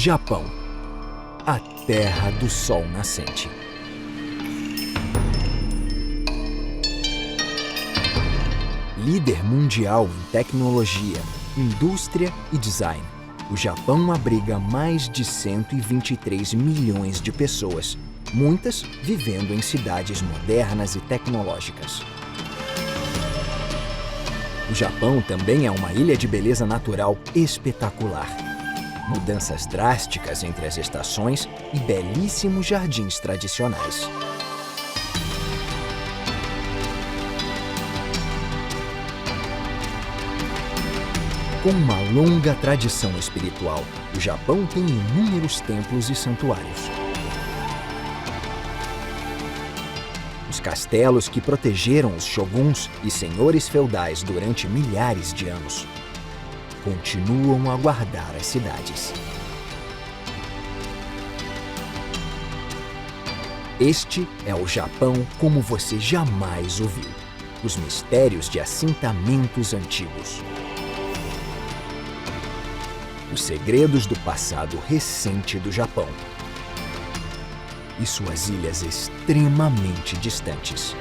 Japão, a terra do sol nascente. Líder mundial em tecnologia, indústria e design, o Japão abriga mais de 123 milhões de pessoas, muitas vivendo em cidades modernas e tecnológicas. O Japão também é uma ilha de beleza natural espetacular. Mudanças drásticas entre as estações e belíssimos jardins tradicionais. Com uma longa tradição espiritual, o Japão tem inúmeros templos e santuários. Os castelos que protegeram os shoguns e senhores feudais durante milhares de anos continuam a guardar as cidades. Este é o Japão como você jamais ouviu. Os mistérios de assentamentos antigos. Os segredos do passado recente do Japão. E suas ilhas extremamente distantes.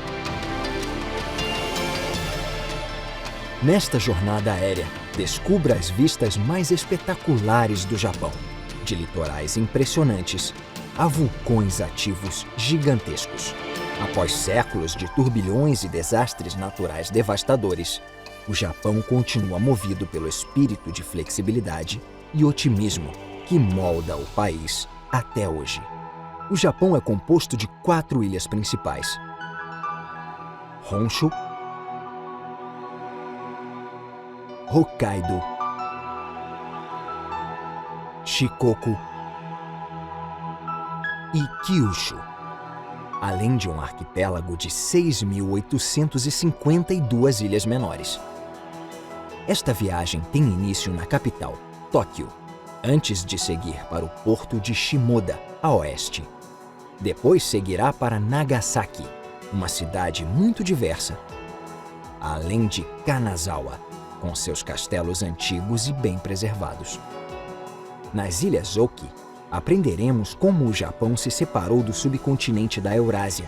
Nesta jornada aérea, descubra as vistas mais espetaculares do Japão, de litorais impressionantes a vulcões ativos gigantescos. Após séculos de turbilhões e desastres naturais devastadores, o Japão continua movido pelo espírito de flexibilidade e otimismo que molda o país até hoje. O Japão é composto de 4 ilhas principais: Honshu, Hokkaido, Shikoku e Kyushu, além de um arquipélago de 6.852 ilhas menores. Esta viagem tem início na capital, Tóquio, antes de seguir para o porto de Shimoda, a oeste. Depois seguirá para Nagasaki, uma cidade muito diversa, além de Kanazawa, com seus castelos antigos e bem preservados. Nas Ilhas Oki, aprenderemos como o Japão se separou do subcontinente da Eurásia,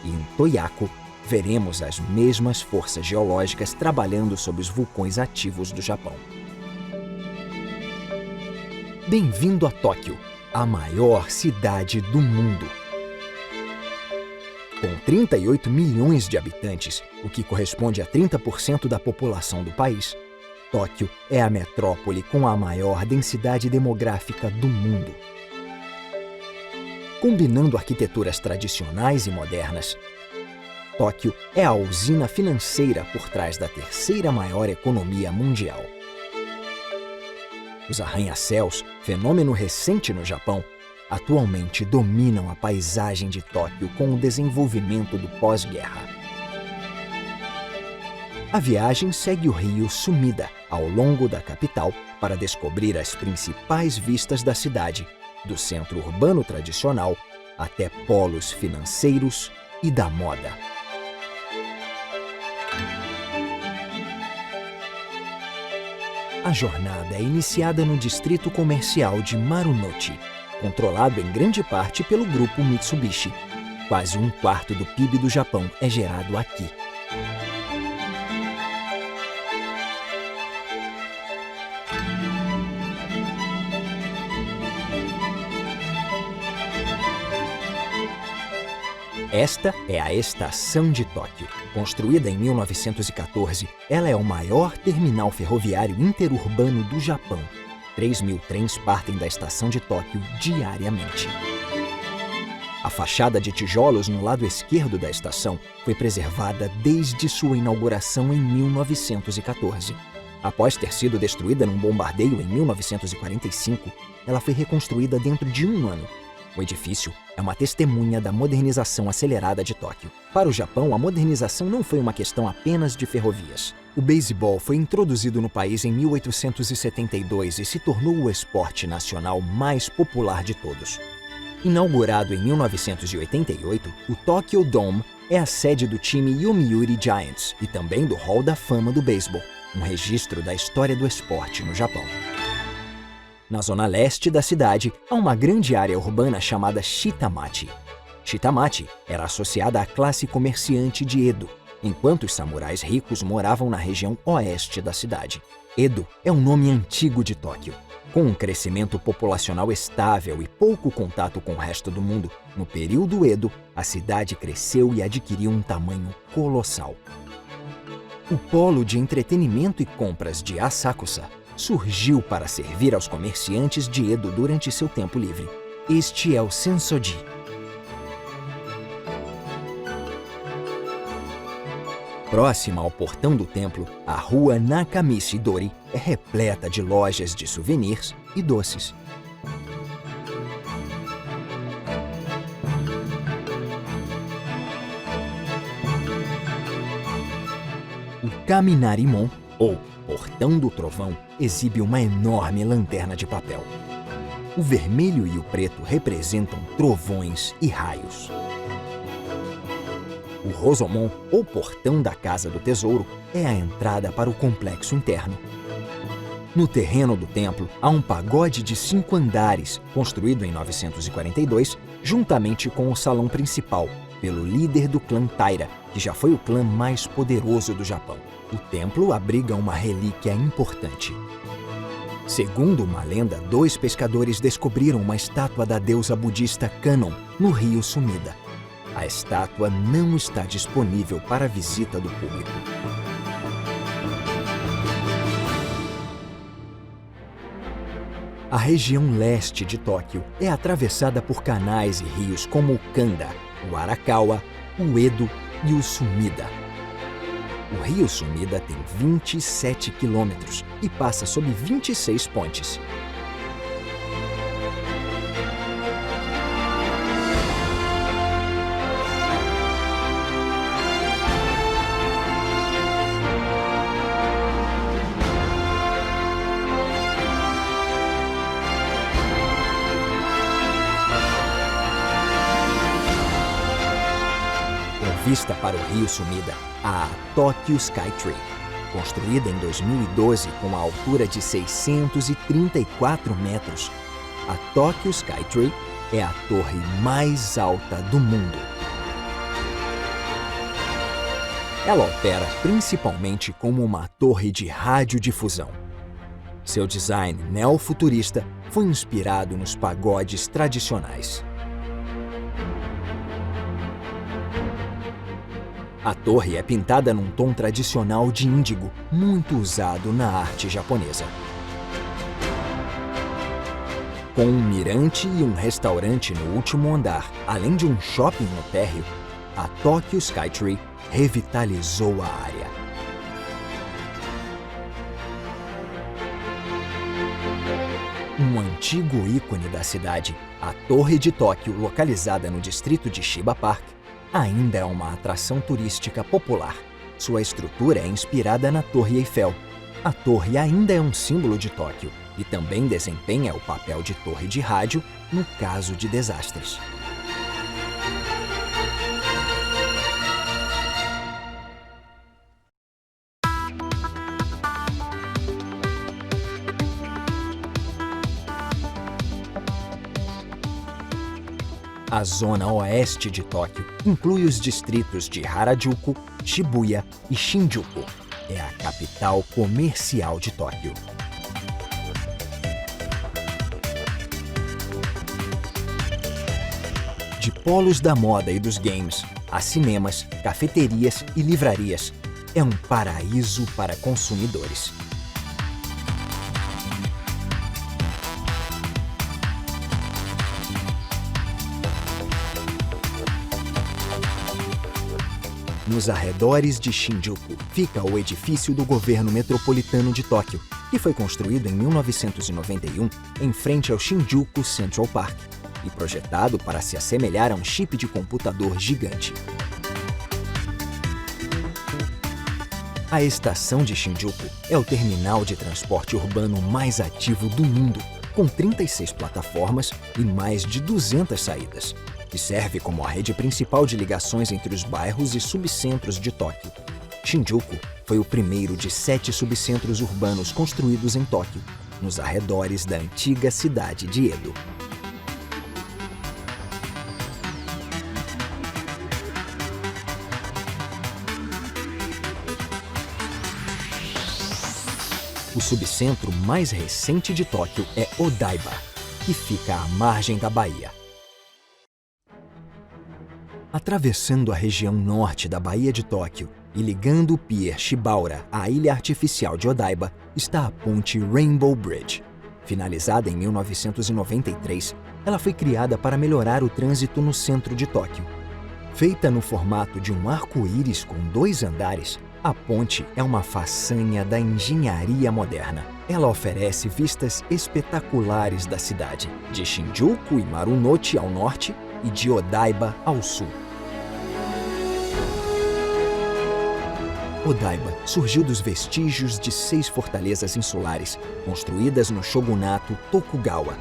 e em Toyako veremos as mesmas forças geológicas trabalhando sob os vulcões ativos do Japão. Bem-vindo a Tóquio, a maior cidade do mundo. Com 38 milhões de habitantes, o que corresponde a 30% da população do país, Tóquio é a metrópole com a maior densidade demográfica do mundo. Combinando arquiteturas tradicionais e modernas, Tóquio é a usina financeira por trás da terceira maior economia mundial. Os arranha-céus, fenômeno recente no Japão, atualmente dominam a paisagem de Tóquio com o desenvolvimento do pós-guerra. A viagem segue o rio Sumida ao longo da capital para descobrir as principais vistas da cidade, do centro urbano tradicional até polos financeiros e da moda. A jornada é iniciada no distrito comercial de Marunouchi, controlado em grande parte pelo grupo Mitsubishi. Quase um quarto do PIB do Japão é gerado aqui. Esta é a Estação de Tóquio. Construída em 1914, ela é o maior terminal ferroviário interurbano do Japão. 3.000 trens partem da Estação de Tóquio diariamente. A fachada de tijolos no lado esquerdo da estação foi preservada desde sua inauguração em 1914. Após ter sido destruída num bombardeio em 1945, ela foi reconstruída dentro de um ano. O edifício é uma testemunha da modernização acelerada de Tóquio. Para o Japão, a modernização não foi uma questão apenas de ferrovias. O beisebol foi introduzido no país em 1872 e se tornou o esporte nacional mais popular de todos. Inaugurado em 1988, o Tokyo Dome é a sede do time Yomiuri Giants e também do Hall da Fama do Beisebol, um registro da história do esporte no Japão. Na zona leste da cidade, há uma grande área urbana chamada Shitamachi. Shitamachi era associada à classe comerciante de Edo, enquanto os samurais ricos moravam na região oeste da cidade. Edo é um nome antigo de Tóquio. Com um crescimento populacional estável e pouco contato com o resto do mundo, no período Edo, a cidade cresceu e adquiriu um tamanho colossal. O polo de entretenimento e compras de Asakusa surgiu para servir aos comerciantes de Edo durante seu tempo livre. Este é o Sensoji. Próxima ao portão do templo, a rua Nakamichi-dori é repleta de lojas de souvenirs e doces. O Kaminarimon, ou Portão do Trovão, exibe uma enorme lanterna de papel. O vermelho e o preto representam trovões e raios. O Rosomon, ou Portão da Casa do Tesouro, é a entrada para o complexo interno. No terreno do templo, há um pagode de 5 andares, construído em 942, juntamente com o salão principal, pelo líder do clã Taira, que já foi o clã mais poderoso do Japão. O templo abriga uma relíquia importante. Segundo uma lenda, 2 pescadores descobriram uma estátua da deusa budista Kannon no rio Sumida. A estátua não está disponível para a visita do público. A região leste de Tóquio é atravessada por canais e rios como o Kanda, o Arakawa, o Edo e o Sumida. O rio Sumida tem 27 quilômetros e passa sob 26 pontes. Vista para o rio Sumida, a Tokyo Skytree, construída em 2012 com uma altura de 634 metros. A Tokyo Skytree é a torre mais alta do mundo. Ela opera principalmente como uma torre de radiodifusão. Seu design neofuturista foi inspirado nos pagodes tradicionais. A torre é pintada num tom tradicional de índigo, muito usado na arte japonesa. Com um mirante e um restaurante no último andar, além de um shopping no térreo, a Tokyo Skytree revitalizou a área. Um antigo ícone da cidade, a Torre de Tóquio, localizada no distrito de Shiba Park, ainda é uma atração turística popular. Sua estrutura é inspirada na Torre Eiffel. A torre ainda é um símbolo de Tóquio e também desempenha o papel de torre de rádio no caso de desastres. A zona oeste de Tóquio inclui os distritos de Harajuku, Shibuya e Shinjuku. É a capital comercial de Tóquio. De polos da moda e dos games, a cinemas, cafeterias e livrarias, é um paraíso para consumidores. Nos arredores de Shinjuku fica o edifício do governo metropolitano de Tóquio, que foi construído em 1991 em frente ao Shinjuku Central Park e projetado para se assemelhar a um chip de computador gigante. A estação de Shinjuku é o terminal de transporte urbano mais ativo do mundo, com 36 plataformas e mais de 200 saídas, que serve como a rede principal de ligações entre os bairros e subcentros de Tóquio. Shinjuku foi o primeiro de 7 subcentros urbanos construídos em Tóquio nos arredores da antiga cidade de Edo. O subcentro mais recente de Tóquio é Odaiba, que fica à margem da baía. Atravessando a região norte da Baía de Tóquio e ligando o pier Shibaura à ilha artificial de Odaiba, está a ponte Rainbow Bridge. Finalizada em 1993, ela foi criada para melhorar o trânsito no centro de Tóquio. Feita no formato de um arco-íris com 2 andares, a ponte é uma façanha da engenharia moderna. Ela oferece vistas espetaculares da cidade, de Shinjuku e Marunouchi ao norte e de Odaiba ao sul. Odaiba surgiu dos vestígios de 6 fortalezas insulares, construídas no shogunato Tokugawa,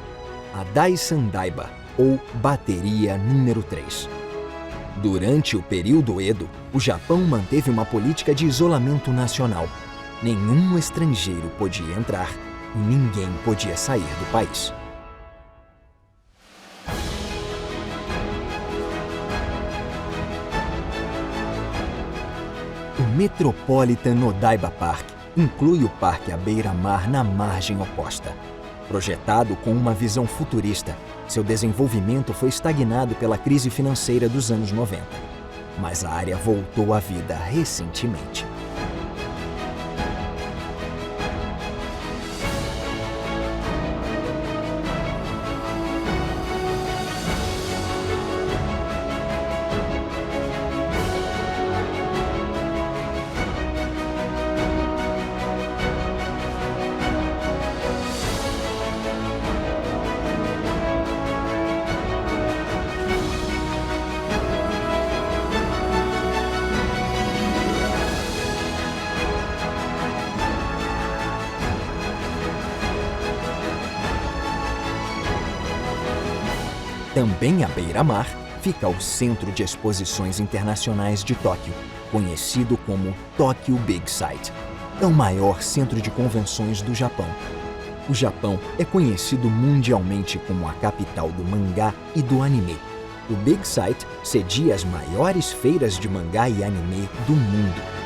a Daisandaiba, ou Bateria número 3. Durante o período Edo, o Japão manteve uma política de isolamento nacional. Nenhum estrangeiro podia entrar e ninguém podia sair do país. O Metropolitan Odaiba Park inclui o parque à beira-mar na margem oposta. Projetado com uma visão futurista, seu desenvolvimento foi estagnado pela crise financeira dos anos 90. Mas a área voltou à vida recentemente. Também à beira-mar fica o Centro de Exposições Internacionais de Tóquio, conhecido como Tokyo Big Sight. É o maior centro de convenções do Japão. O Japão é conhecido mundialmente como a capital do mangá e do anime. O Big Sight cedia as maiores feiras de mangá e anime do mundo.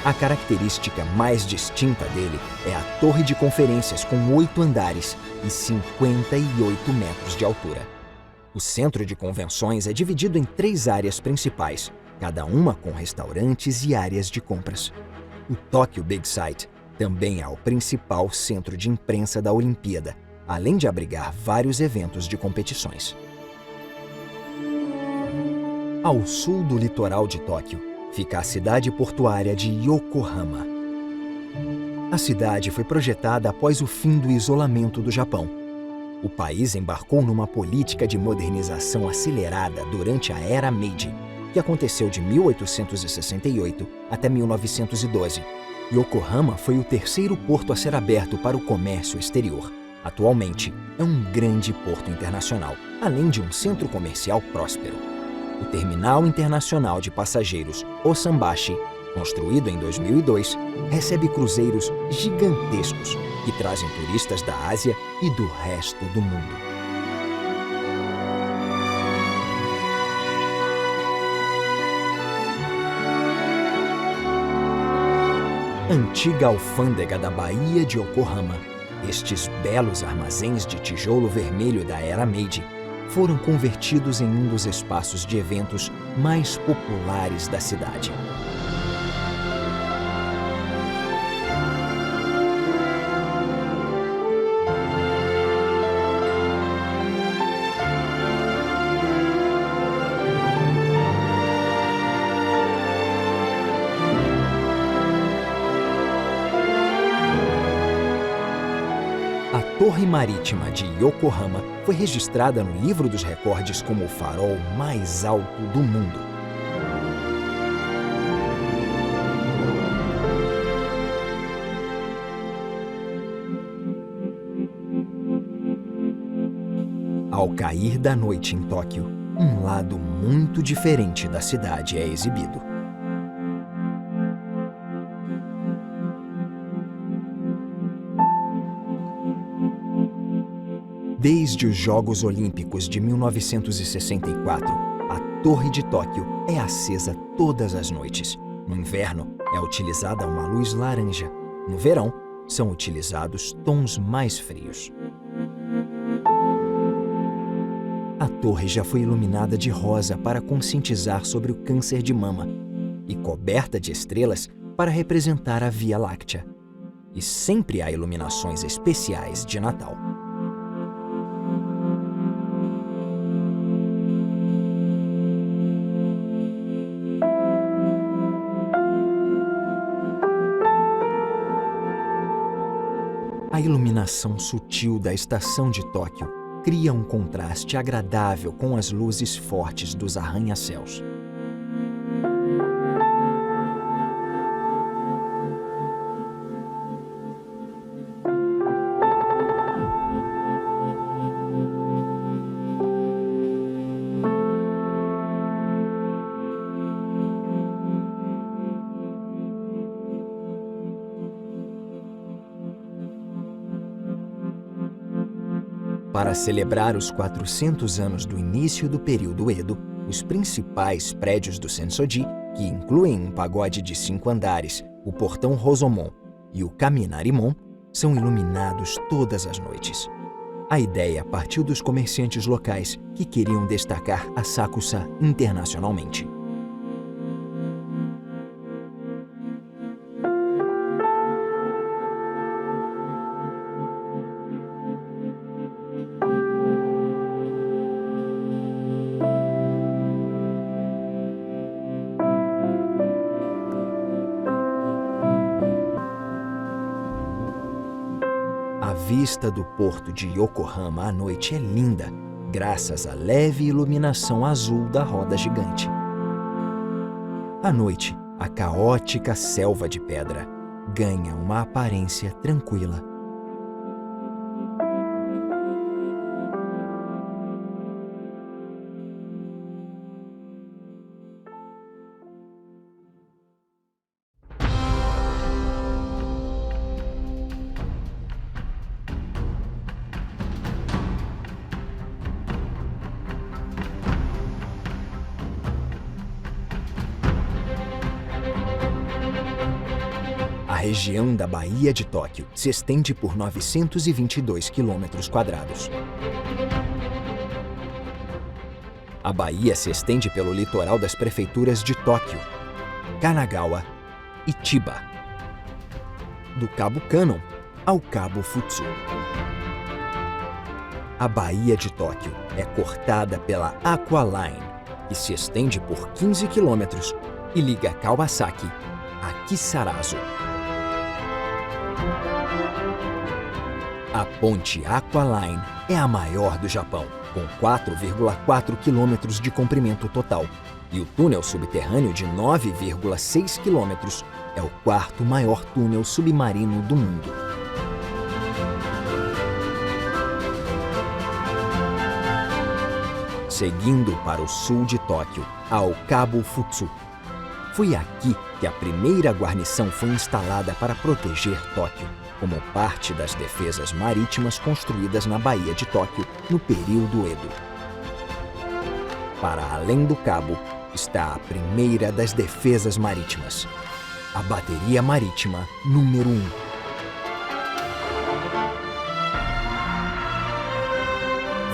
A característica mais distinta dele é a torre de conferências com 8 andares e 58 metros de altura. O centro de convenções é dividido em 3 áreas principais, cada uma com restaurantes e áreas de compras. O Tokyo Big Sight também é o principal centro de imprensa da Olimpíada, além de abrigar vários eventos de competições. Ao sul do litoral de Tóquio, fica a cidade portuária de Yokohama. A cidade foi projetada após o fim do isolamento do Japão. O país embarcou numa política de modernização acelerada durante a Era Meiji, que aconteceu de 1868 até 1912. Yokohama foi o terceiro porto a ser aberto para o comércio exterior. Atualmente, é um grande porto internacional, além de um centro comercial próspero. O Terminal Internacional de Passageiros Osambashi, construído em 2002, recebe cruzeiros gigantescos que trazem turistas da Ásia e do resto do mundo. Antiga alfândega da Baía de Yokohama, estes belos armazéns de tijolo vermelho da Era Meiji foram convertidos em um dos espaços de eventos mais populares da cidade. A Torre Marítima de Yokohama foi registrada no Livro dos Recordes como o farol mais alto do mundo. Ao cair da noite em Tóquio, um lado muito diferente da cidade é exibido. Desde os Jogos Olímpicos de 1964, a Torre de Tóquio é acesa todas as noites. No inverno, é utilizada uma luz laranja. No verão, são utilizados tons mais frios. A torre já foi iluminada de rosa para conscientizar sobre o câncer de mama e coberta de estrelas para representar a Via Láctea. E sempre há iluminações especiais de Natal. A iluminação sutil da estação de Tóquio cria um contraste agradável com as luzes fortes dos arranha-céus. Para celebrar os 400 anos do início do período Edo, os principais prédios do Sensoji, que incluem um pagode de 5 andares, o portão Rosomon e o Kaminarimon, são iluminados todas as noites. A ideia partiu dos comerciantes locais que queriam destacar a Asakusa internacionalmente. A vista do porto de Yokohama à noite é linda, graças à leve iluminação azul da roda gigante. À noite, a caótica selva de pedra ganha uma aparência tranquila. A região da Baía de Tóquio se estende por 922 quilômetros quadrados. A baía se estende pelo litoral das prefeituras de Tóquio, Kanagawa e Chiba, do Cabo Kannon ao Cabo Futsu. A Baía de Tóquio é cortada pela Aqua Line, que se estende por 15 quilômetros e liga Kawasaki a Kisarazu. A ponte Aqua Line é a maior do Japão, com 4,4 quilômetros de comprimento total, e o túnel subterrâneo de 9,6 quilômetros é o quarto maior túnel submarino do mundo. Seguindo para o sul de Tóquio, ao Cabo Futsu. Foi aqui que a primeira guarnição foi instalada para proteger Tóquio, como parte das defesas marítimas construídas na Baía de Tóquio no período Edo. Para além do cabo está a primeira das defesas marítimas, a Bateria Marítima número 1.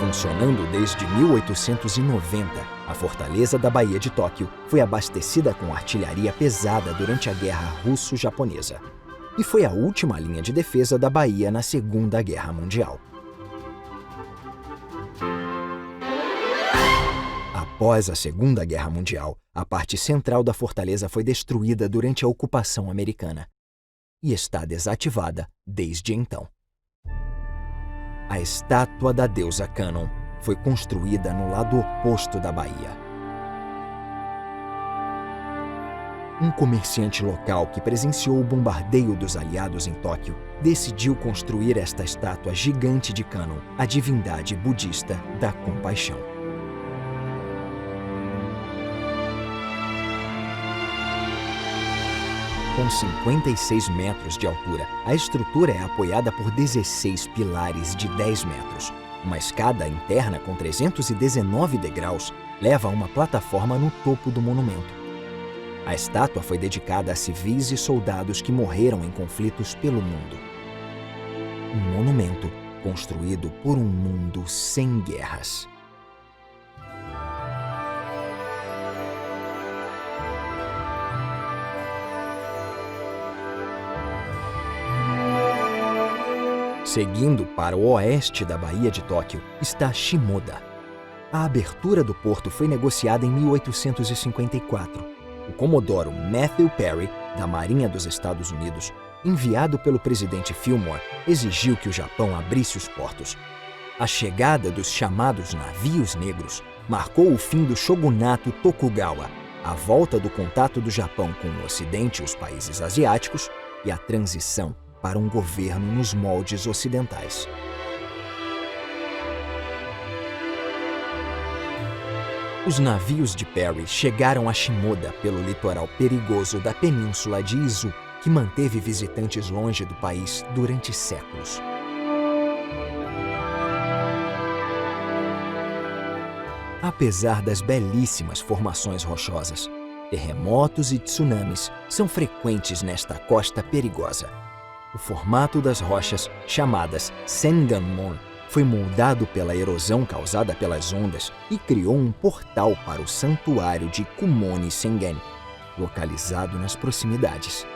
Funcionando desde 1890, a fortaleza da Baía de Tóquio foi abastecida com artilharia pesada durante a Guerra Russo-Japonesa e foi a última linha de defesa da Baía na Segunda Guerra Mundial. Após a Segunda Guerra Mundial, a parte central da fortaleza foi destruída durante a ocupação americana e está desativada desde então. A estátua da deusa Kannon foi construída no lado oposto da baía. Um comerciante local que presenciou o bombardeio dos aliados em Tóquio decidiu construir esta estátua gigante de Kannon, a divindade budista da compaixão. Com 56 metros de altura, a estrutura é apoiada por 16 pilares de 10 metros. Uma escada interna com 319 degraus leva a uma plataforma no topo do monumento. A estátua foi dedicada a civis e soldados que morreram em conflitos pelo mundo. Um monumento construído por um mundo sem guerras. Seguindo para o oeste da Baía de Tóquio está Shimoda. A abertura do porto foi negociada em 1854. O comodoro Matthew Perry, da Marinha dos Estados Unidos, enviado pelo presidente Fillmore, exigiu que o Japão abrisse os portos. A chegada dos chamados navios negros marcou o fim do shogunato Tokugawa, a volta do contato do Japão com o Ocidente e os países asiáticos e a transição para um governo nos moldes ocidentais. Os navios de Perry chegaram a Shimoda pelo litoral perigoso da península de Izu, que manteve visitantes longe do país durante séculos. Apesar das belíssimas formações rochosas, terremotos e tsunamis são frequentes nesta costa perigosa. O formato das rochas, chamadas Senganmon, foi moldado pela erosão causada pelas ondas e criou um portal para o santuário de Kumoni Sengen, localizado nas proximidades.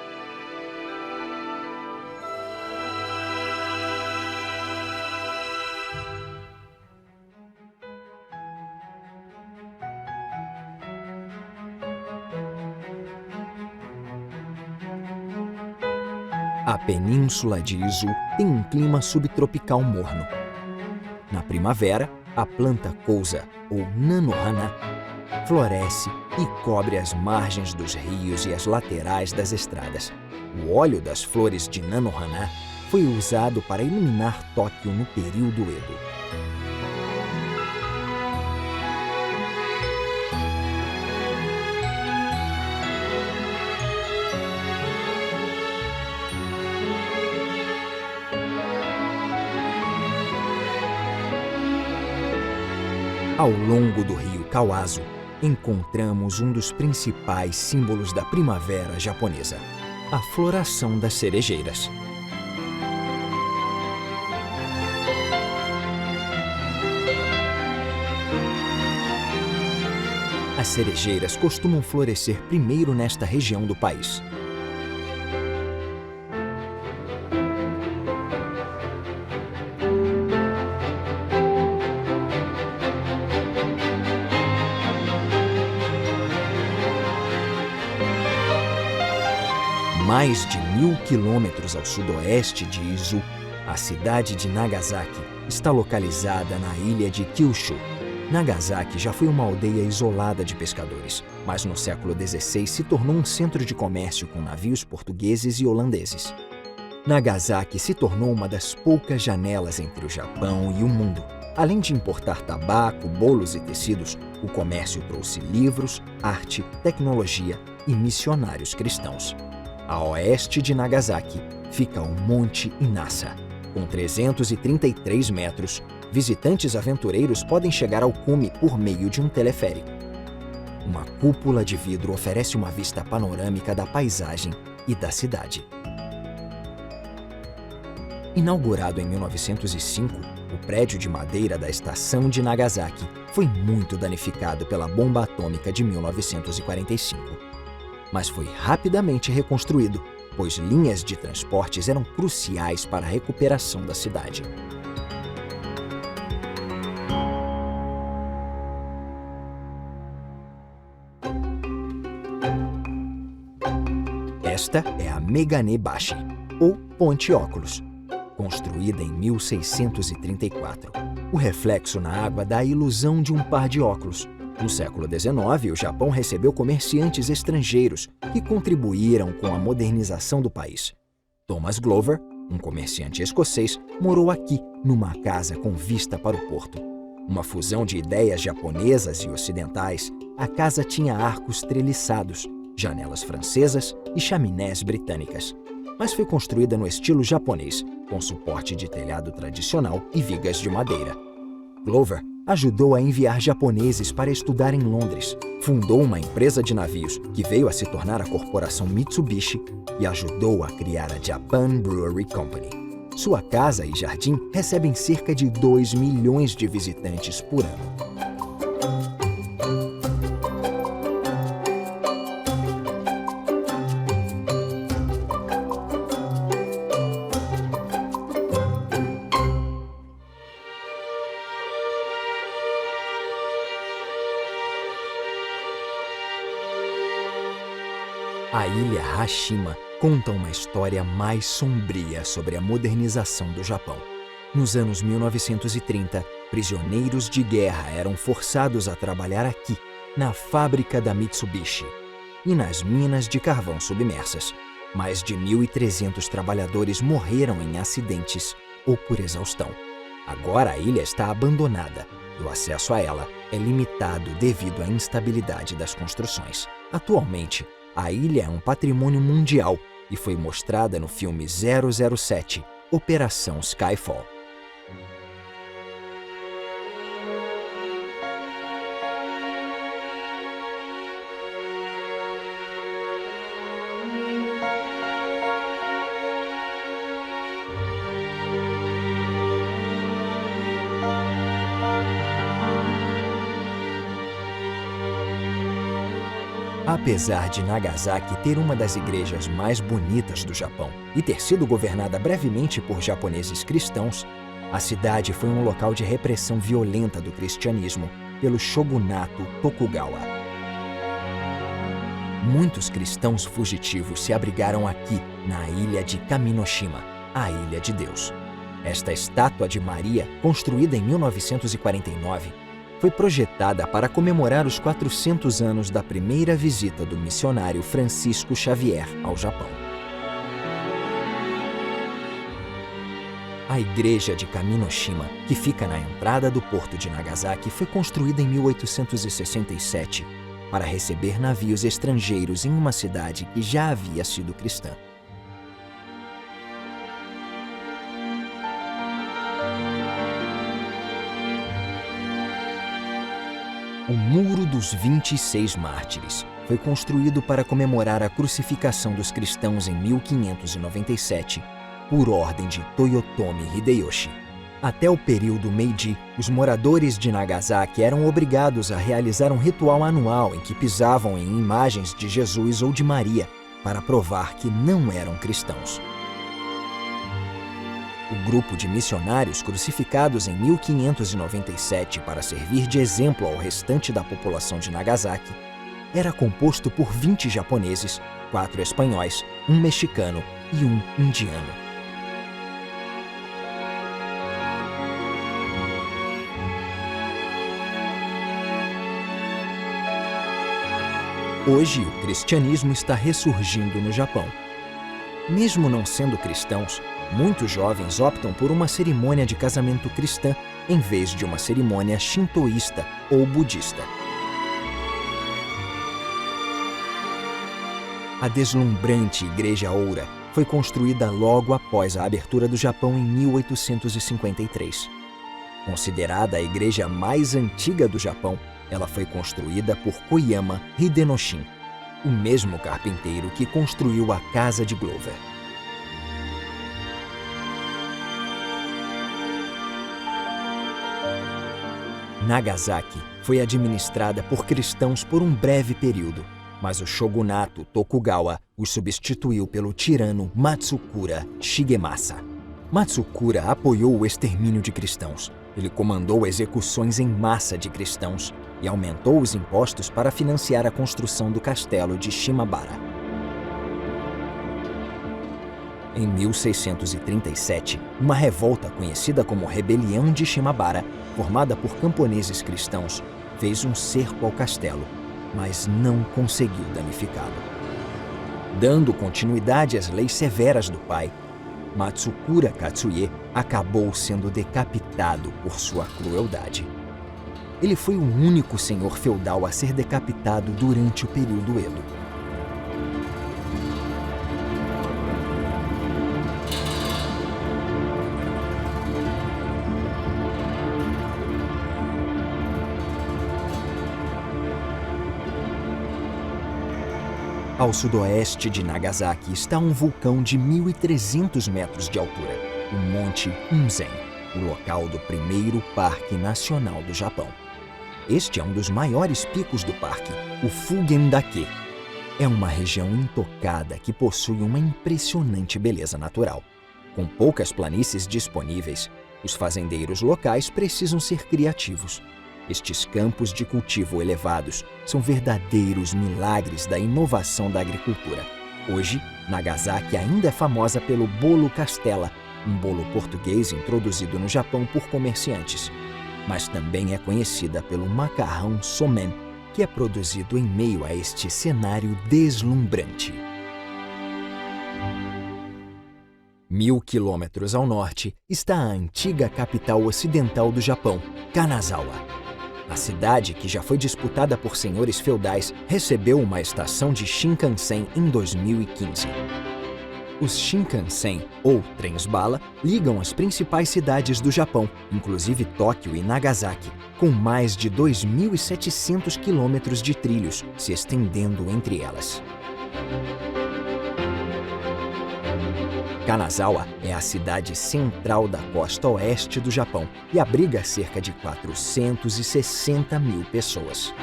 A península de Izu tem um clima subtropical morno. Na primavera, a planta Kousa, ou Nanohana, floresce e cobre as margens dos rios e as laterais das estradas. O óleo das flores de Nanohana foi usado para iluminar Tóquio no período Edo. Ao longo do rio Kawazu, encontramos um dos principais símbolos da primavera japonesa, a floração das cerejeiras. As cerejeiras costumam florescer primeiro nesta região do país. Mais de 1000 quilômetros ao sudoeste de Izu, a cidade de Nagasaki está localizada na ilha de Kyushu. Nagasaki já foi uma aldeia isolada de pescadores, mas no século XVI se tornou um centro de comércio com navios portugueses e holandeses. Nagasaki se tornou uma das poucas janelas entre o Japão e o mundo. Além de importar tabaco, bolos e tecidos, o comércio trouxe livros, arte, tecnologia e missionários cristãos. A oeste de Nagasaki fica o Monte Inasa. Com 333 metros, visitantes aventureiros podem chegar ao cume por meio de um teleférico. Uma cúpula de vidro oferece uma vista panorâmica da paisagem e da cidade. Inaugurado em 1905, o prédio de madeira da estação de Nagasaki foi muito danificado pela bomba atômica de 1945. Mas foi rapidamente reconstruído, pois linhas de transportes eram cruciais para a recuperação da cidade. Esta é a Megane-bashi, ou Ponte Óculos, construída em 1634. O reflexo na água dá a ilusão de um par de óculos. No século XIX, o Japão recebeu comerciantes estrangeiros que contribuíram com a modernização do país. Thomas Glover, um comerciante escocês, morou aqui, numa casa com vista para o porto. Uma fusão de ideias japonesas e ocidentais, a casa tinha arcos treliçados, janelas francesas e chaminés britânicas. Mas foi construída no estilo japonês, com suporte de telhado tradicional e vigas de madeira. Glover ajudou a enviar japoneses para estudar em Londres, fundou uma empresa de navios que veio a se tornar a corporação Mitsubishi e ajudou a criar a Japan Brewery Company. Sua casa e jardim recebem cerca de 2 milhões de visitantes por ano. A ilha Hashima conta uma história mais sombria sobre a modernização do Japão. Nos anos 1930, prisioneiros de guerra eram forçados a trabalhar aqui, na fábrica da Mitsubishi, e nas minas de carvão submersas. Mais de 1.300 trabalhadores morreram em acidentes ou por exaustão. Agora a ilha está abandonada e o acesso a ela é limitado devido à instabilidade das construções. Atualmente, a ilha é um patrimônio mundial e foi mostrada no filme 007, Operação Skyfall. Apesar de Nagasaki ter uma das igrejas mais bonitas do Japão e ter sido governada brevemente por japoneses cristãos, a cidade foi um local de repressão violenta do cristianismo pelo shogunato Tokugawa. Muitos cristãos fugitivos se abrigaram aqui, na ilha de Kaminoshima, a Ilha de Deus. Esta estátua de Maria, construída em 1949, foi projetada para comemorar os 400 anos da primeira visita do missionário Francisco Xavier ao Japão. A igreja de Kaminoshima, que fica na entrada do porto de Nagasaki, foi construída em 1867 para receber navios estrangeiros em uma cidade que já havia sido cristã. O Muro dos 26 Mártires foi construído para comemorar a crucificação dos cristãos em 1597, por ordem de Toyotomi Hideyoshi. Até o período Meiji, os moradores de Nagasaki eram obrigados a realizar um ritual anual em que pisavam em imagens de Jesus ou de Maria para provar que não eram cristãos. O grupo de missionários crucificados em 1597 para servir de exemplo ao restante da população de Nagasaki era composto por 20 japoneses, 4 espanhóis, 1 mexicano e 1 indiano. Hoje, o cristianismo está ressurgindo no Japão. Mesmo não sendo cristãos, muitos jovens optam por uma cerimônia de casamento cristã em vez de uma cerimônia shintoísta ou budista. A deslumbrante Igreja Oura foi construída logo após a abertura do Japão em 1853. Considerada a igreja mais antiga do Japão, ela foi construída por Koyama Hidenoshin, o mesmo carpinteiro que construiu a casa de Glover. Nagasaki foi administrada por cristãos por um breve período, mas o shogunato Tokugawa os substituiu pelo tirano Matsukura Shigemasa. Matsukura apoiou o extermínio de cristãos. Ele comandou execuções em massa de cristãos e aumentou os impostos para financiar a construção do castelo de Shimabara. Em 1637, uma revolta conhecida como Rebelião de Shimabara, formada por camponeses cristãos, fez um cerco ao castelo, mas não conseguiu danificá-lo. Dando continuidade às leis severas do pai, Matsukura Katsuie acabou sendo decapitado por sua crueldade. Ele foi o único senhor feudal a ser decapitado durante o período Edo. Ao sudoeste de Nagasaki está um vulcão de 1.300 metros de altura, o Monte Unzen, o local do primeiro Parque Nacional do Japão. Este é um dos maiores picos do parque, o Fugendake. É uma região intocada que possui uma impressionante beleza natural. Com poucas planícies disponíveis, os fazendeiros locais precisam ser criativos. Estes campos de cultivo elevados são verdadeiros milagres da inovação da agricultura. Hoje, Nagasaki ainda é famosa pelo bolo castella, um bolo português introduzido no Japão por comerciantes. Mas também é conhecida pelo macarrão somen, que é produzido em meio a este cenário deslumbrante. 1.000 quilômetros ao norte está a antiga capital ocidental do Japão, Kanazawa. A cidade, que já foi disputada por senhores feudais, recebeu uma estação de Shinkansen em 2015. Os Shinkansen, ou trens-bala, ligam as principais cidades do Japão, inclusive Tóquio e Nagasaki, com mais de 2.700 quilômetros de trilhos se estendendo entre elas. Kanazawa é a cidade central da costa oeste do Japão e abriga cerca de 460 mil pessoas.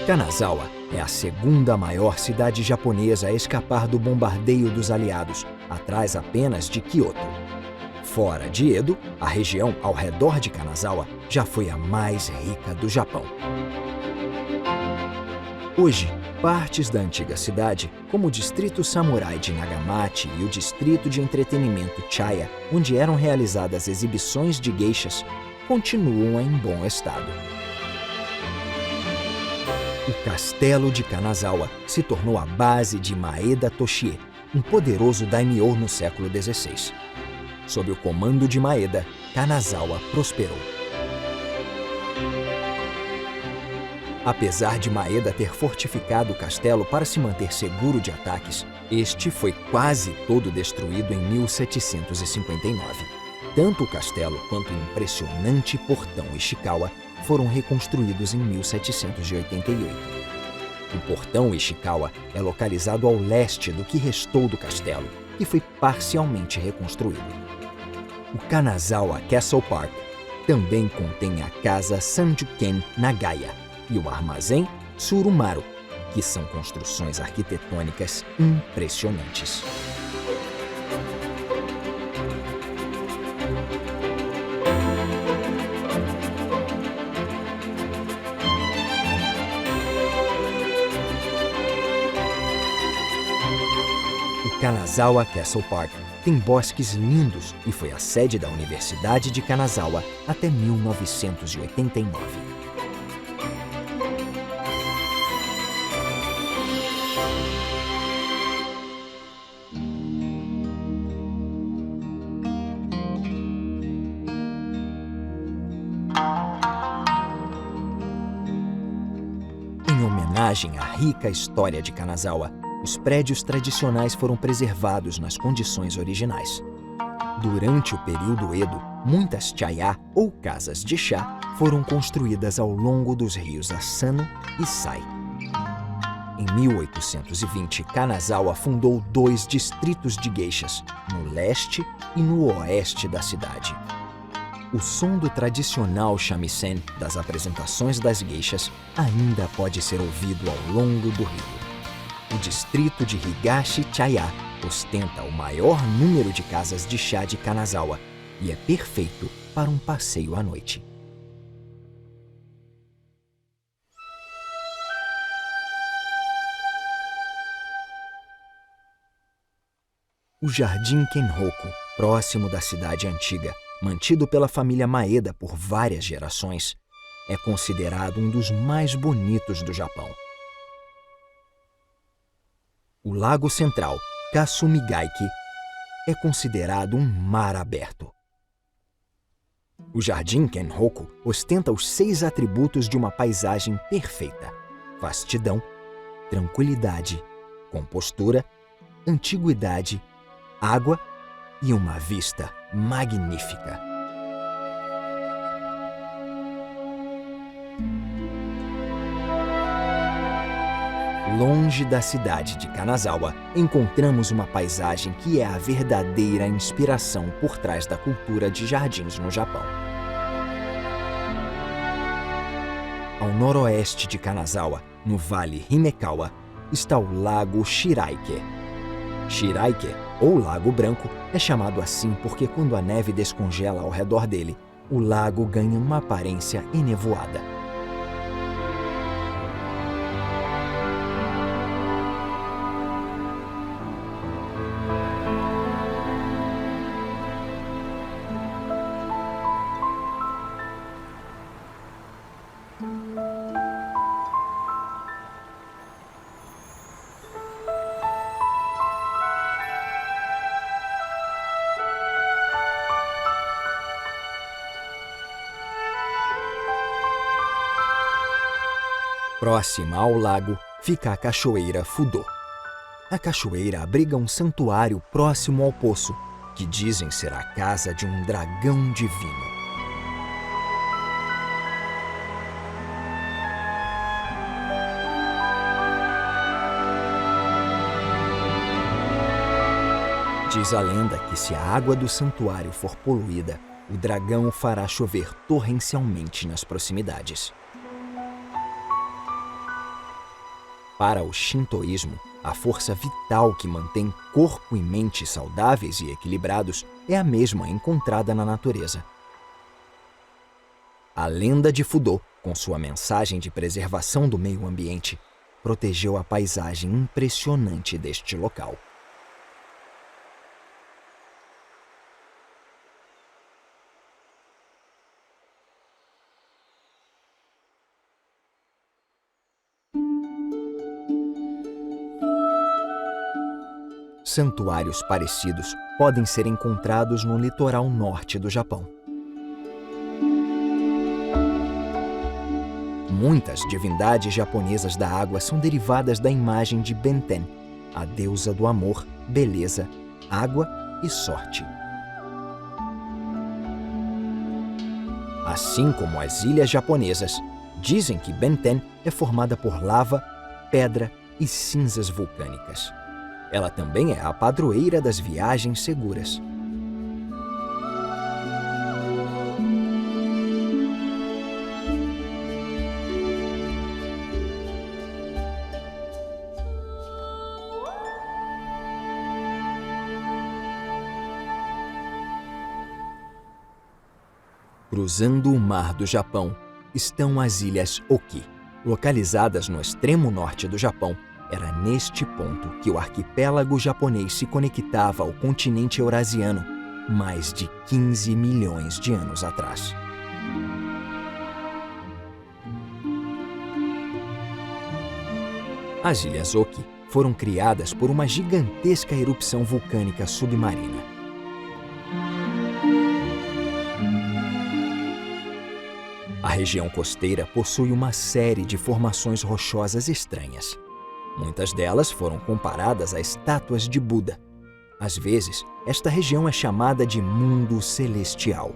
Kanazawa é a segunda maior cidade japonesa a escapar do bombardeio dos aliados, atrás apenas de Kyoto. Fora de Edo, a região ao redor de Kanazawa já foi a mais rica do Japão. Hoje, partes da antiga cidade, como o distrito samurai de Nagamachi e o distrito de entretenimento Chaya, onde eram realizadas exibições de geishas, continuam em bom estado. O castelo de Kanazawa se tornou a base de Maeda Toshie, um poderoso daimyo no século XVI. Sob o comando de Maeda, Kanazawa prosperou. Apesar de Maeda ter fortificado o castelo para se manter seguro de ataques, este foi quase todo destruído em 1759. Tanto o castelo quanto o impressionante portão Ishikawa foram reconstruídos em 1788. O portão Ishikawa é localizado ao leste do que restou do castelo, que foi parcialmente reconstruído. O Kanazawa Castle Park também contém a casa Sanjuken Nagaya e o armazém Tsurumaru, que são construções arquitetônicas impressionantes. O Kanazawa Castle Park tem bosques lindos e foi a sede da Universidade de Kanazawa até 1989. Em homenagem à rica história de Kanazawa, os prédios tradicionais foram preservados nas condições originais. Durante o período Edo, muitas chaya, ou casas de chá, foram construídas ao longo dos rios Asano e Sai. Em 1820, Kanazawa fundou 2 distritos de geishas, no leste e no oeste da cidade. O som do tradicional shamisen das apresentações das geishas ainda pode ser ouvido ao longo do rio. O distrito de Higashi Chaya ostenta o maior número de casas de chá de Kanazawa e é perfeito para um passeio à noite. O Jardim Kenroku, próximo da cidade antiga, mantido pela família Maeda por várias gerações, é considerado um dos mais bonitos do Japão. O Lago Central, Kasumigaike, é considerado um mar aberto. O Jardim Kenroku ostenta os 6 atributos de uma paisagem perfeita: vastidão, tranquilidade, compostura, antiguidade, água e uma vista magnífica. Longe da cidade de Kanazawa, encontramos uma paisagem que é a verdadeira inspiração por trás da cultura de jardins no Japão. Ao noroeste de Kanazawa, no vale Himekawa, está o Lago Shiraike. Shiraike, ou Lago Branco, é chamado assim porque quando a neve descongela ao redor dele, o lago ganha uma aparência enevoada. Próxima ao lago fica a Cachoeira Fudô. A cachoeira abriga um santuário próximo ao poço, que dizem ser a casa de um dragão divino. Diz a lenda que se a água do santuário for poluída, o dragão fará chover torrencialmente nas proximidades. Para o shintoísmo, a força vital que mantém corpo e mente saudáveis e equilibrados é a mesma encontrada na natureza. A lenda de Fudô, com sua mensagem de preservação do meio ambiente, protegeu a paisagem impressionante deste local. Santuários parecidos podem ser encontrados no litoral norte do Japão. Muitas divindades japonesas da água são derivadas da imagem de Benten, a deusa do amor, beleza, água e sorte. Assim como as ilhas japonesas, dizem que Benten é formada por lava, pedra e cinzas vulcânicas. Ela também é a padroeira das viagens seguras. Cruzando o mar do Japão estão as Ilhas Oki. Localizadas no extremo norte do Japão, era neste ponto que o arquipélago japonês se conectava ao continente eurasiano mais de 15 milhões de anos atrás. As Ilhas Oki foram criadas por uma gigantesca erupção vulcânica submarina. A região costeira possui uma série de formações rochosas estranhas. Muitas delas foram comparadas a estátuas de Buda. Às vezes, esta região é chamada de Mundo Celestial.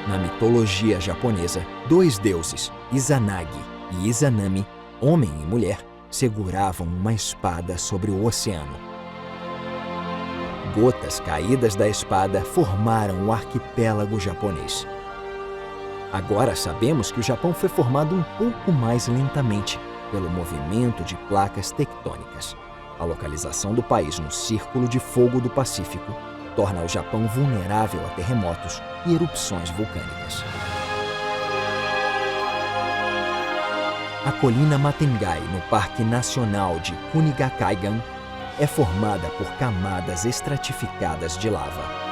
Na mitologia japonesa, dois deuses, Izanagi e Izanami, homem e mulher, seguravam uma espada sobre o oceano. Gotas caídas da espada formaram o arquipélago japonês. Agora sabemos que o Japão foi formado um pouco mais lentamente pelo movimento de placas tectônicas. A localização do país no Círculo de Fogo do Pacífico torna o Japão vulnerável a terremotos e erupções vulcânicas. A colina Matengai, no Parque Nacional de Kunigakaigan, é formada por camadas estratificadas de lava.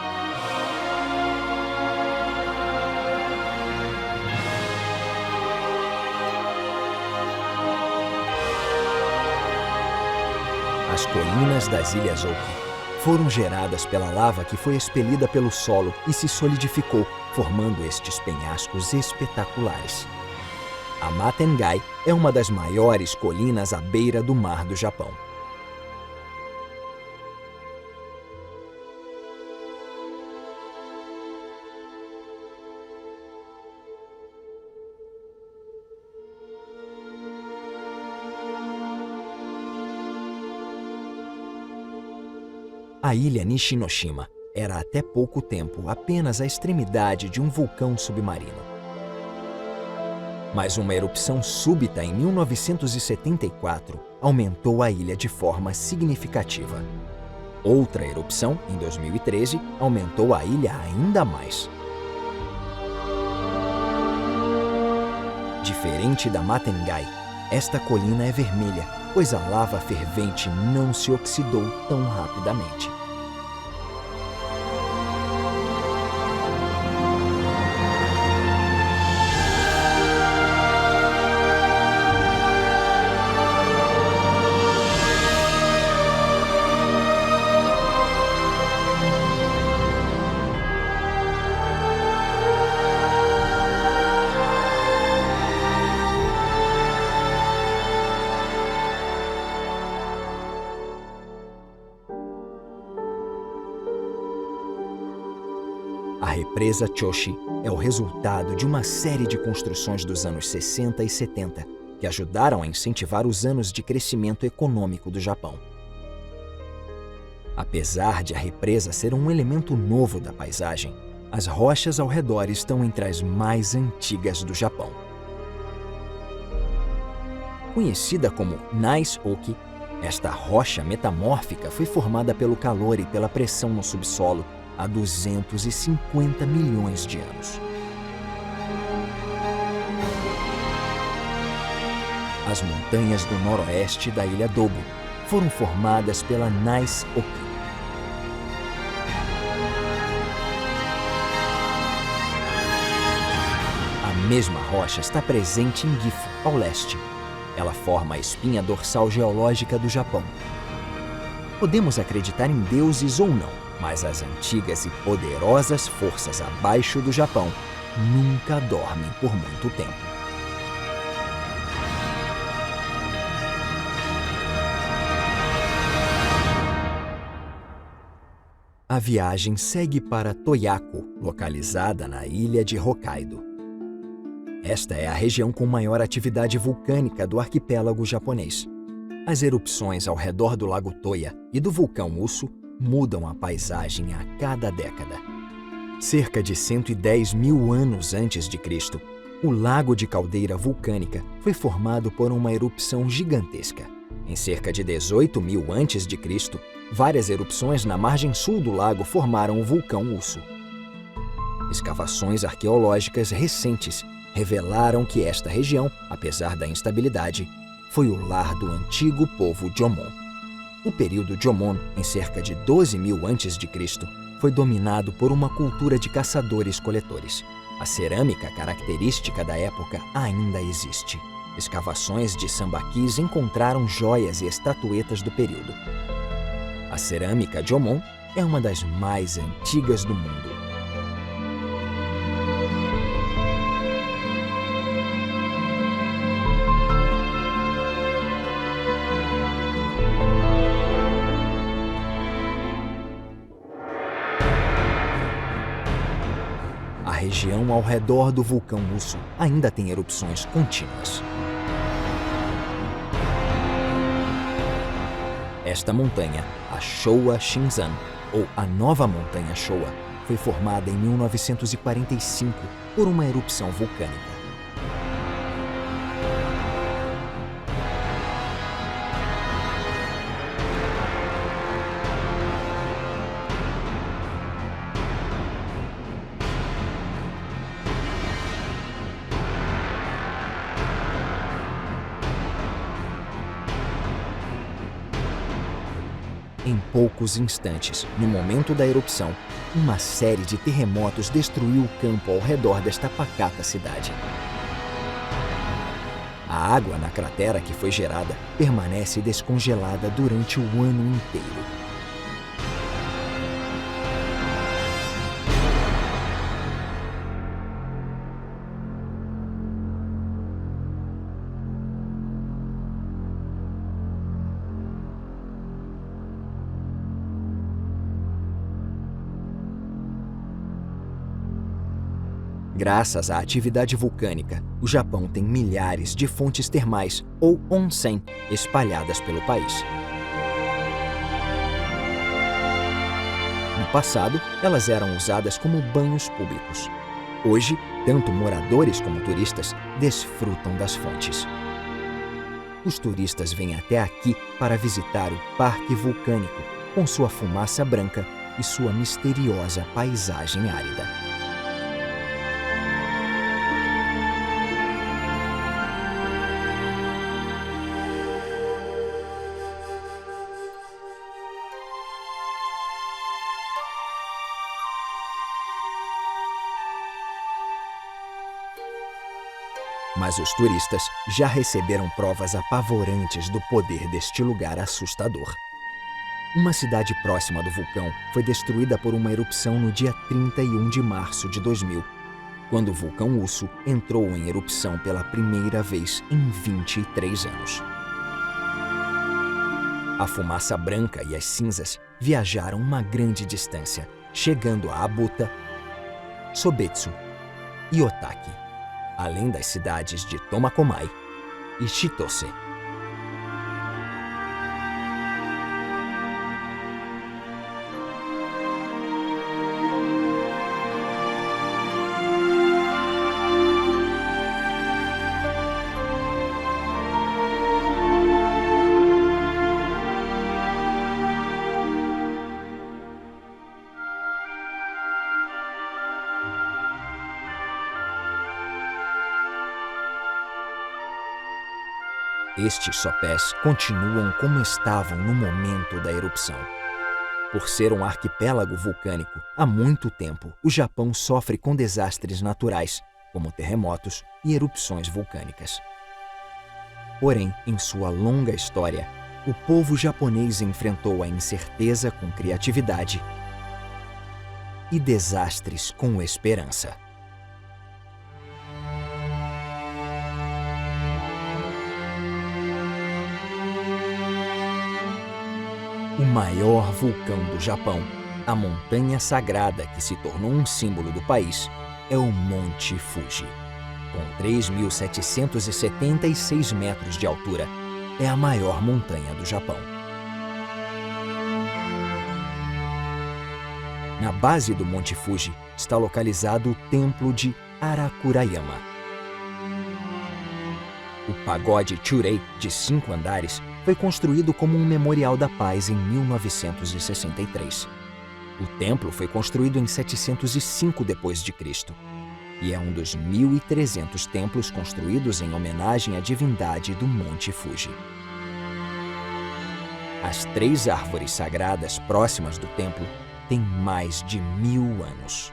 As colinas das Ilhas Oki foram geradas pela lava que foi expelida pelo solo e se solidificou, formando estes penhascos espetaculares. A Matengai é uma das maiores colinas à beira do mar do Japão. A ilha Nishinoshima era até pouco tempo apenas a extremidade de um vulcão submarino. Mas uma erupção súbita em 1974 aumentou a ilha de forma significativa. Outra erupção, em 2013, aumentou a ilha ainda mais. Diferente da Matengai, esta colina é vermelha, pois a lava fervente não se oxidou tão rapidamente. A represa Choshi é o resultado de uma série de construções dos anos 60 e 70 que ajudaram a incentivar os anos de crescimento econômico do Japão. Apesar de a represa ser um elemento novo da paisagem, as rochas ao redor estão entre as mais antigas do Japão. Conhecida como Nais-oki, esta rocha metamórfica foi formada pelo calor e pela pressão no subsolo há 250 milhões de anos. As montanhas do noroeste da ilha Dobu foram formadas pela Nais-oki. A mesma rocha está presente em Gifu, ao leste. Ela forma a espinha dorsal geológica do Japão. Podemos acreditar em deuses ou não, mas as antigas e poderosas forças abaixo do Japão nunca dormem por muito tempo. A viagem segue para Toyako, localizada na ilha de Hokkaido. Esta é a região com maior atividade vulcânica do arquipélago japonês. As erupções ao redor do Lago Toya e do vulcão Usu mudam a paisagem a cada década. Cerca de 110 mil anos antes de Cristo, o lago de caldeira vulcânica foi formado por uma erupção gigantesca. Em cerca de 18 mil antes de Cristo, várias erupções na margem sul do lago formaram o vulcão Usu. Escavações arqueológicas recentes revelaram que esta região, apesar da instabilidade, foi o lar do antigo povo Jomon. O período Jomon, em cerca de 12 mil a.C., foi dominado por uma cultura de caçadores-coletores. A cerâmica característica da época ainda existe. Escavações de sambaquis encontraram joias e estatuetas do período. A cerâmica Jomon é uma das mais antigas do mundo. A região ao redor do vulcão Usu ainda tem erupções contínuas. Esta montanha, a Showa Shinzan, ou a Nova Montanha Showa, foi formada em 1945 por uma erupção vulcânica. Em poucos instantes, no momento da erupção, uma série de terremotos destruiu o campo ao redor desta pacata cidade. A água na cratera que foi gerada permanece descongelada durante o ano inteiro. Graças à atividade vulcânica, o Japão tem milhares de fontes termais, ou onsen, espalhadas pelo país. passado, elas eram usadas como banhos públicos. Hoje, tanto moradores como turistas desfrutam das fontes. Os turistas vêm até aqui para visitar o Parque Vulcânico, com sua fumaça branca e sua misteriosa paisagem árida. Mas os turistas já receberam provas apavorantes do poder deste lugar assustador. Uma cidade próxima do vulcão foi destruída por uma erupção no dia 31 de março de 2000, quando o vulcão Usso entrou em erupção pela primeira vez em 23 anos. A fumaça branca e as cinzas viajaram uma grande distância, chegando a Abuta, Sobetsu e Otaki, além das cidades de Tomakomai e Chitose. Estes sopés continuam como estavam no momento da erupção. Por ser um arquipélago vulcânico, há muito tempo o Japão sofre com desastres naturais, como terremotos e erupções vulcânicas. Porém, em sua longa história, o povo japonês enfrentou a incerteza com criatividade e desastres com esperança. O maior vulcão do Japão, a montanha sagrada que se tornou um símbolo do país, é o Monte Fuji. Com 3.776 metros de altura, é a maior montanha do Japão. Na base do Monte Fuji está localizado o Templo de Arakurayama. O pagode Churei, de 5 andares, foi construído como um memorial da paz em 1963. O templo foi construído em 705 d.C. e é um dos 1.300 templos construídos em homenagem à divindade do Monte Fuji. As 3 árvores sagradas próximas do templo têm mais de 1000 anos.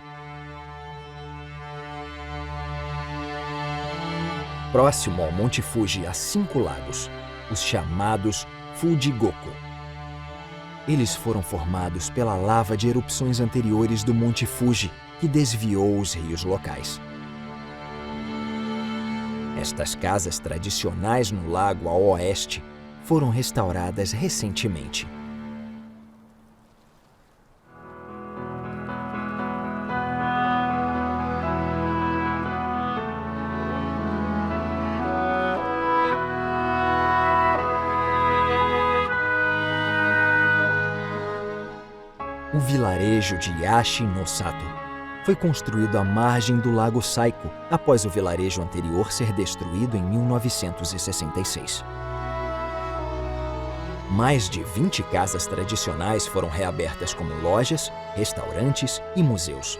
Próximo ao Monte Fuji há 5 lagos, os chamados Fujigoku. Eles foram formados pela lava de erupções anteriores do Monte Fuji, que desviou os rios locais. Estas casas tradicionais no lago a oeste foram restauradas recentemente. O vilarejo de Yashi no Sato foi construído à margem do lago Saiko após o vilarejo anterior ser destruído em 1966. Mais de 20 casas tradicionais foram reabertas como lojas, restaurantes e museus.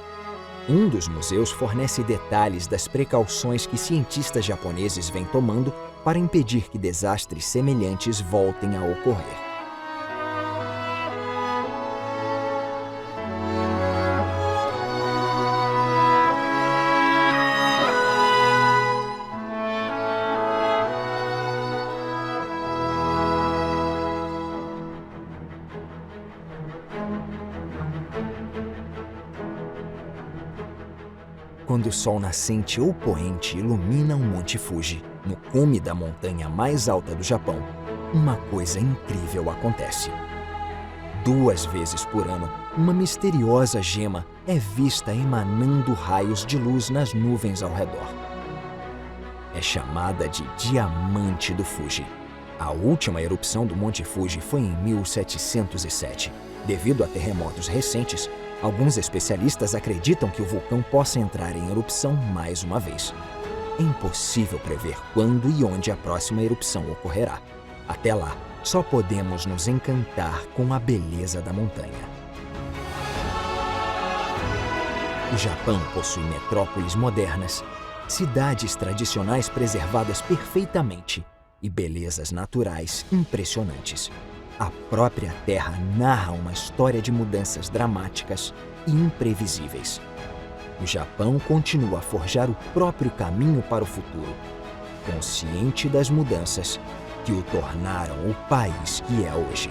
Um dos museus fornece detalhes das precauções que cientistas japoneses vêm tomando para impedir que desastres semelhantes voltem a ocorrer. Quando o sol nascente ou poente ilumina o Monte Fuji, no cume da montanha mais alta do Japão, uma coisa incrível acontece. 2 vezes por ano, uma misteriosa gema é vista emanando raios de luz nas nuvens ao redor. É chamada de Diamante do Fuji. A última erupção do Monte Fuji foi em 1707. Devido a terremotos recentes, Alguns especialistas acreditam que o vulcão possa entrar em erupção mais uma vez. É impossível prever quando e onde a próxima erupção ocorrerá. Até lá, só podemos nos encantar com a beleza da montanha. O Japão possui metrópoles modernas, cidades tradicionais preservadas perfeitamente e belezas naturais impressionantes. A própria terra narra uma história de mudanças dramáticas e imprevisíveis. O Japão continua a forjar o próprio caminho para o futuro, consciente das mudanças que o tornaram o país que é hoje.